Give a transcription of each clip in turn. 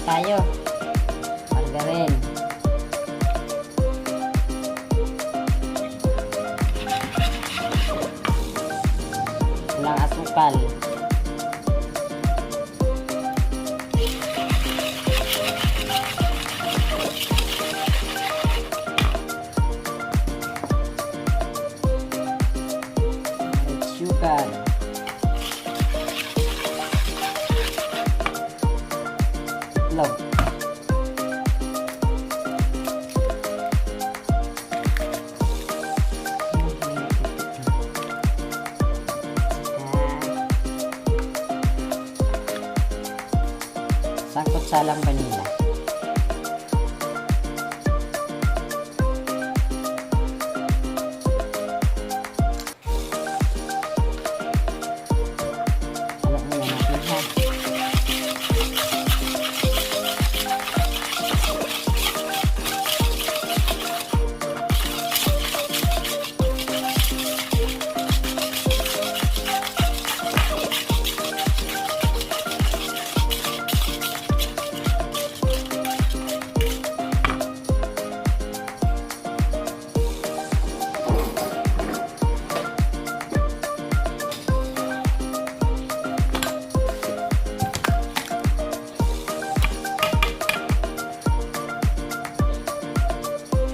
tayo. Margarine. Walang asukal. Sugar. Love. Sangkot salang vanilla. Alam mo na natin ha.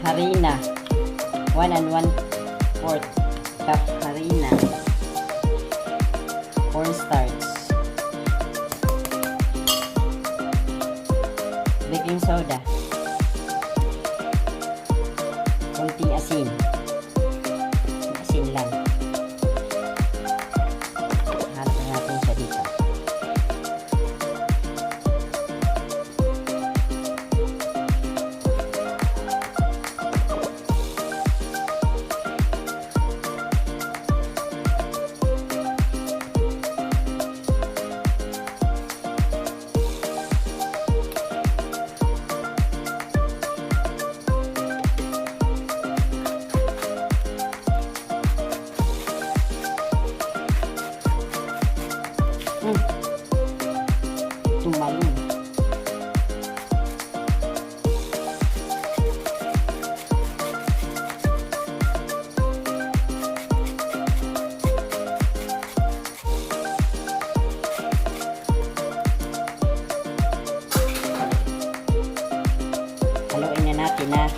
Harina, 1 1/4 cup harina, cornstarch, baking soda, konting asin, asin lang. Hanap na natin siya dito. Tumalon. Haluin na natin na.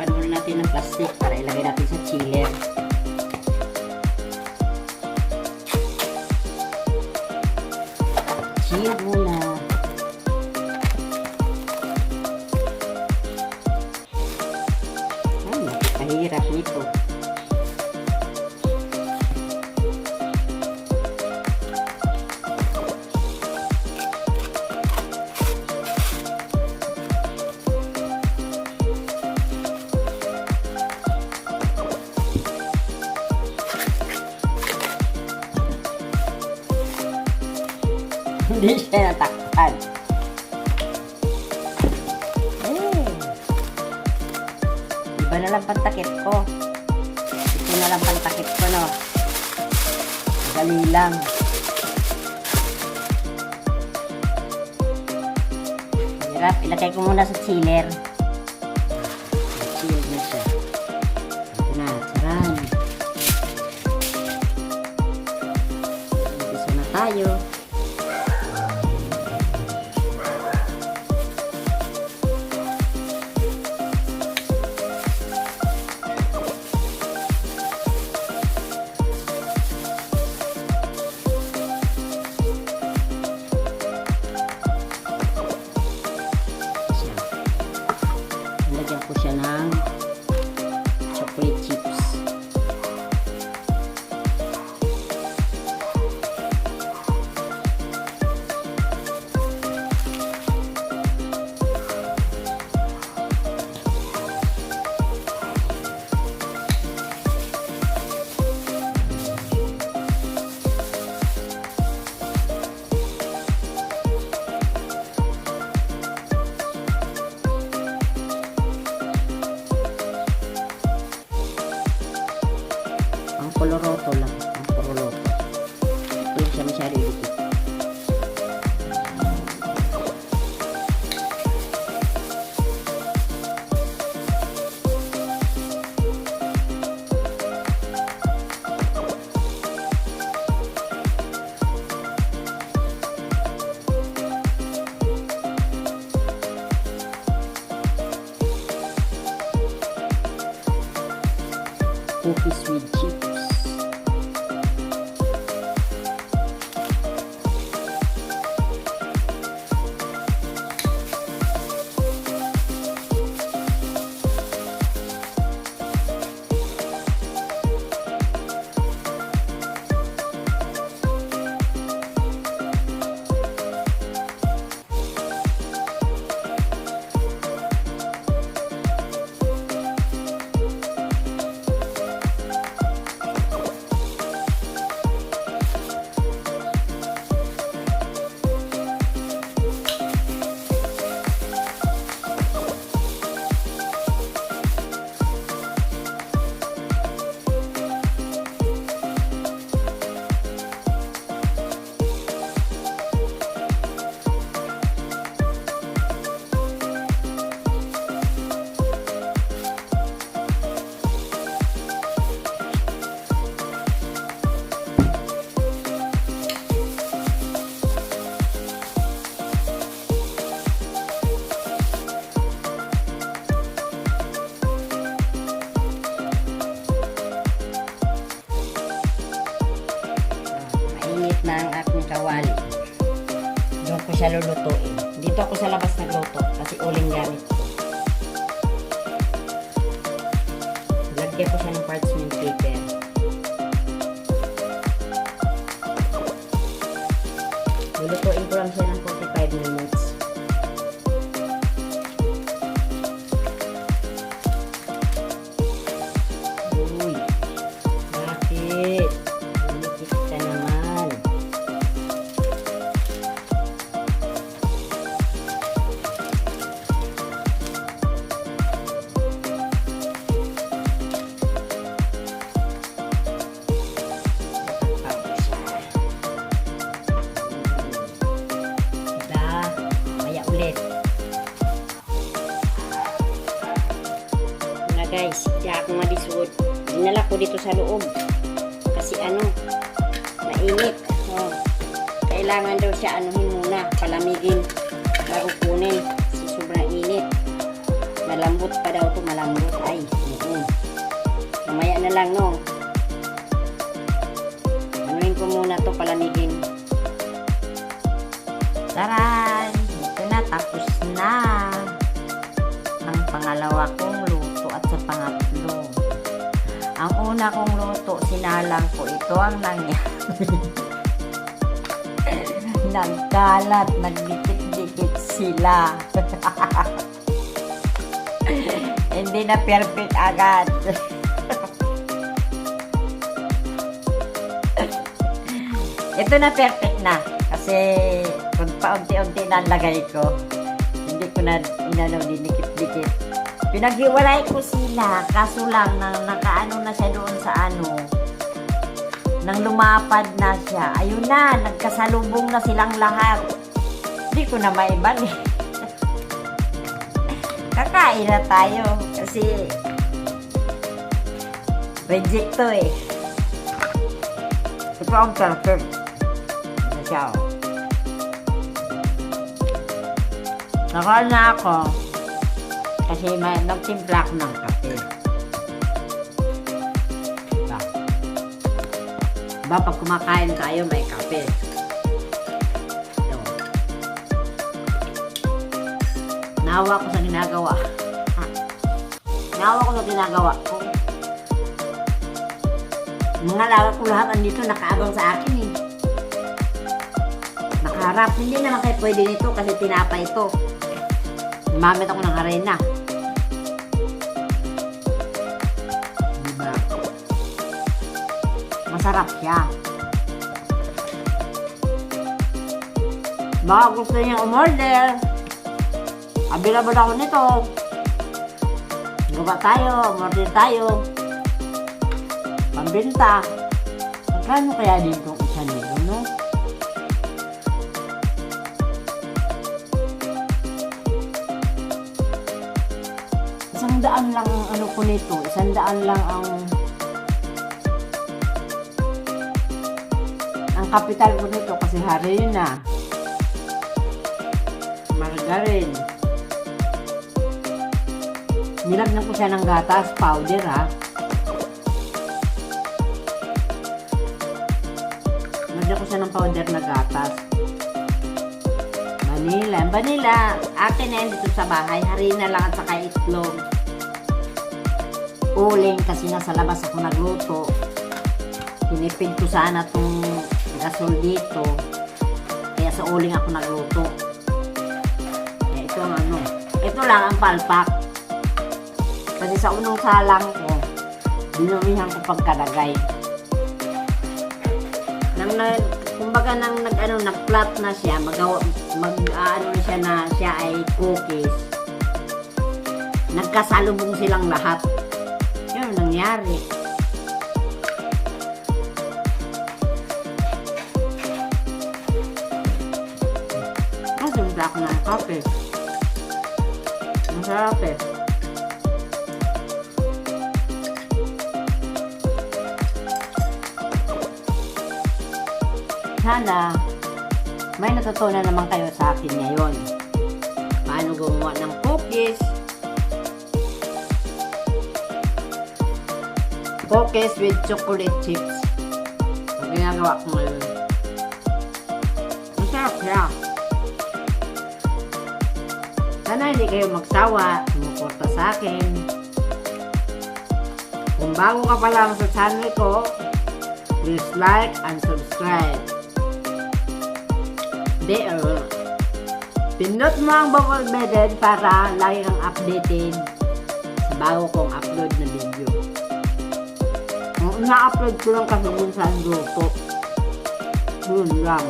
Panunin natin ng plastic para ilagay natin sa chiller. Chill muna. Ay, napakahirap nito. Hindi siya natakpan. Iba na lang pantakip ko. Ito na lang pantakip ko, no? Dali lang. Hirap. Ilagay ko muna sa chiller. Chill na siya. Ito na. Saran. Umpisa na tayo. Lagyan ko siya ng chocolate chips. Koloroto lang. Ang koloroto. Hindi siya masyado ilikit. Cookies with chips. Na ang aking kawali. Doon ko siya lulutuin. Dito ako sa labas nagluto kasi uling gamit ko. Lagyan ko siya ng parchment paper. Lulutuin ko lang siya ng 45 minutes. Uy! Bakit? Ulikit ka naman. Guys, di ako madisuot. Dinala ko dito sa loob. Kasi mainit. Oh. Kailangan daw siya anuhin muna, palamigin bago kunin. Kasi sobrang init. Malambot pa daw to, malambot. Ay, mamaya na lang, no? Anuhin ko muna to, palamigin. Taran! Ito na, tapos na. Ang pangalawa kong luto at sa pangatlo. Ang una kong luto, sinalang ko. Ito ang nangyari. Nagkalat, nagdikit-dikit sila. Hindi na perfect agad. Ito na perfect na. Kasi kung paunti-unti na lagay ko, hindi ko na dinikit-dikit. Pinaghiwalay ko sila, kaso lang nakaano na siya doon sa ano. Nang lumapad na siya. Ayun na, nagkasalubong na silang lahat. Hindi ko na maibalik. Kakain na tayo kasi reject to eh. Ito ang perfect. Ito siya oh. Nakain na ako kasi may nagtimpla ko ng kape. Diba pag kumakain tayo may kape. Ito. Nawa ko sa ginagawa. Nawa ko sa ginagawa ko. Mga alaga ko lahat andito nakaabang sa akin eh. Nakaharap. Hindi naman kayo pwede nito kasi tinapay ito. Mamit ako ng arena. Diba? Masarap siya. Baka gusto niya umorder. Available ako nito. Gawa tayo, umorder tayo. Pambinta. Magkano kaya dito isa nito, no? $100 lang ang ano ko nito. $100 lang ang kapital ko nito kasi harina. Margarine. Nilagyan ko siya ng gatas, powder ha. Nilagyan ko siya ng powder na gatas. Vanilla. Atin na yan dito sa bahay. Harina lang at saka itlog. Uling kasi nasa labas ako nagluto. Tinipid ko sana itong gasol dito. Kaya sa uling ako nagluto. Kaya ito ang ano. Ito lang ang palpak. Kasi sa unang salang ko, dinumihan ko pagkalagay. Kumbaga nag-flat na siya, ano na siya na siya ay cookies. Nagkasalubong silang lahat. Yun ang nangyari. Nasimulat ako ng kape. Masarap eh. Sana may natutunan naman kayo sa akin ngayon. Paano gumawa ng cookies? Cookies with chocolate chips. Ang ginagawa ko ngayon. Masarap siya. Sana hindi kayo magsawa, sumuporta sa akin. Kung bago ka pa lang sa channel ko, please like and subscribe. Pindot mo ang bell button para lagi kang updated sa bago kong upload na video. Ang na-upload ko lang kasi kung saan luto. Yun lang.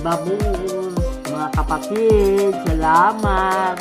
Babush, mga kapatid, salamat.